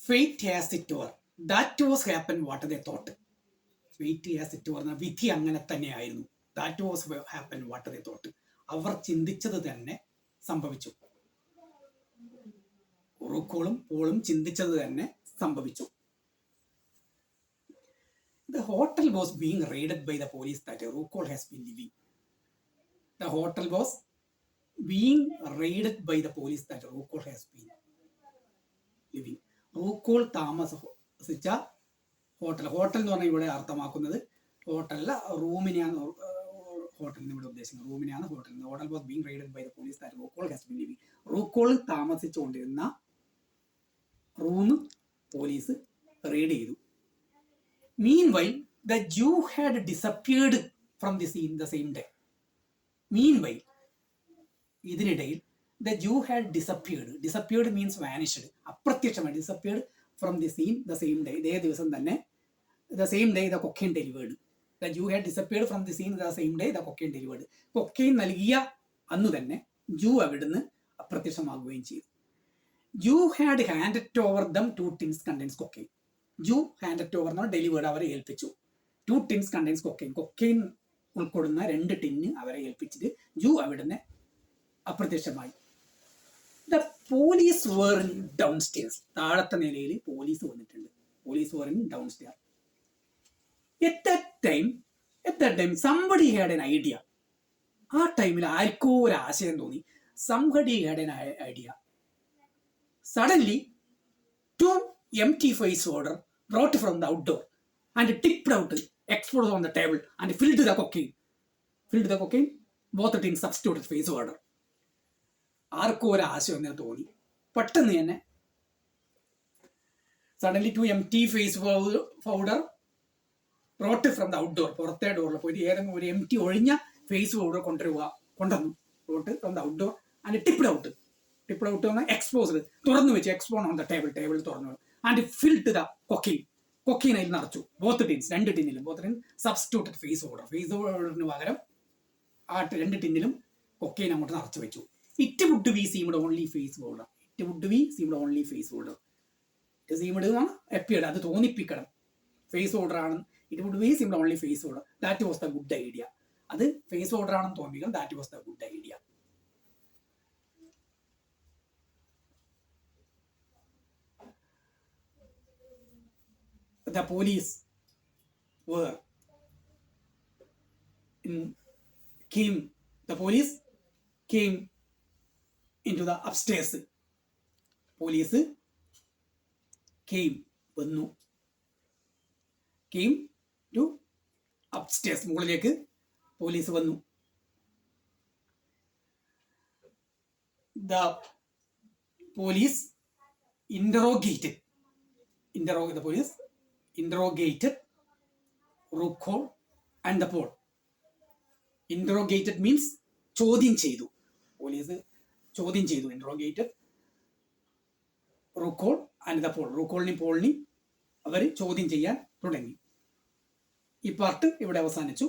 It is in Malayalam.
Fate has it over. That was happened what they thought. Fate has it over. വിധി അങ്ങനെ തന്നെയായിരുന്നു. That was happened what they thought. അവർ ചിന്തിച്ചത് തന്നെ സംഭവിച്ചു. റൂക്കോളും പോളും ചിന്തിച്ചത് തന്നെ സംഭവിച്ചു. The hotel was being raided by the police that Rookol has been living. The hotel was being raided by the police that Rookol has been living. റൂക്കോൾ താമസിച്ച ഹോട്ടൽ എന്ന് പറഞ്ഞാൽ ഇവിടെ അർത്ഥമാക്കുന്നത് ഹോട്ടലിൽ റൂമിനെയാണ് ഹോട്ടലിന് ഇവിടെ ഉദ്ദേശിക്കുന്നത് റൂമിനെയാണ് hotel was being raided by the police that റൂക്കോൾ ഹാസ് ബീൻ ലിവിംഗ്. റൂക്കോൾ താമസിച്ചുകൊണ്ടിരുന്ന റൂം പോലീസ് റെയ്ഡ് ചെയ്തു. Meanwhile, the Jew had disappeared from the scene the same day. Meanwhile, ഇതിനിടയിൽ the Jew had disappeared. Disappeared means vanished. അപ്രത്യക്ഷമായി disappeared from the scene the same day. ഇതേ ദിവസം തന്നെ the same day the cocaine delivered. The Jew had disappeared from the scene the same day the cocaine delivered. Cocaine നൽകിയ അന്ന് തന്നെ ജൂ അവിടുന്ന് അപ്രത്യക്ഷമാകുകയും ചെയ്തു. Jew had handed over them 2 tins contains cocaine. ജൂ ഹാൻഡ് ഓവർ ഡെലിവേർഡ് അവരെ ഏൽപ്പിച്ചു. 2 tins contains cocaine. കൊക്കെയിൻ ഉൾക്കൊള്ളുന്ന 2 ടിന്ന് അവരെ ഏൽപ്പിച്ചിട്ട് ജൂ അവിടുന്ന് അപ്രത്യക്ഷമായി. The police were in down stairs. താഴത്തെ നിലയിൽ പോലീസ് വന്നിട്ടുണ്ട്. Police were in down stair. At that time somebody had an idea. ആ ടൈമിൽ ആർക്കോ ഒരു ആശയം തോന്നി. Somebody had an idea. Suddenly 2 empty face holder brought from the outdoor and tipped out, exploded on the table and filled the cocaine. Both in substituted face holder. ആർക്കോ ഒരു ആശയം എന്ന് തോന്നി. പെട്ടെന്ന് തന്നെ suddenly 2 empty face powder brought from the outdoor. പുറത്തെ ഡോറിൽ പോയിട്ട് ഏതെങ്കിലും ഒരു എംറ്റി ഒഴിഞ്ഞ ഫേസ് പൗഡർ കൊണ്ടുവന്നു brought from the outdoor and tipped out exposed തുറന്നു വെച്ച് എക്സ്പോൺ ഓൺ ദ ടേബിൾ തുറന്നു ആൻഡ് ഫിൽഡ് ദ കൊക്കീൻ അതിൽ നിറച്ചു. ബോത്ത് ടിൻസ് 2 ടിന്നിലും സബ്സ്റ്റിറ്റ്യൂട്ടഡ് ഫേസ് പൗഡറിന് പകരം ആ 2 ടിന്നിലും കൊക്കീൻ അങ്ങോട്ട് നിറച്ചു വെച്ചു. It would be seemed only face powder. Seemed appeared അത് തോന്നിപ്പിക്കണം ഫേസ് പൗഡർ ആണ്. It would be seemed only face powder. That was the good idea. അത് ഫേസ് പൗഡർ ആണെന്ന് തോന്നിപ്പിക്കണം. That was the good idea. The police came into the upstairs. Police came to upstairs. മുകളിലേക്ക് പോലീസ് വന്നു. The police interrogated Rookol and the Pole. Interrogated means ചോദ്യം ചെയ്തു. പോലീസ് ചോദ്യം ചെയ്തു. Interrogated Rookol and the Pole. റൂക്കോളിനെയും പോളിനെയും അവർ ചോദ്യം ചെയ്യാൻ തുടങ്ങി. ഈ പാർട്ട് ഇവിടെ അവസാനിച്ചു.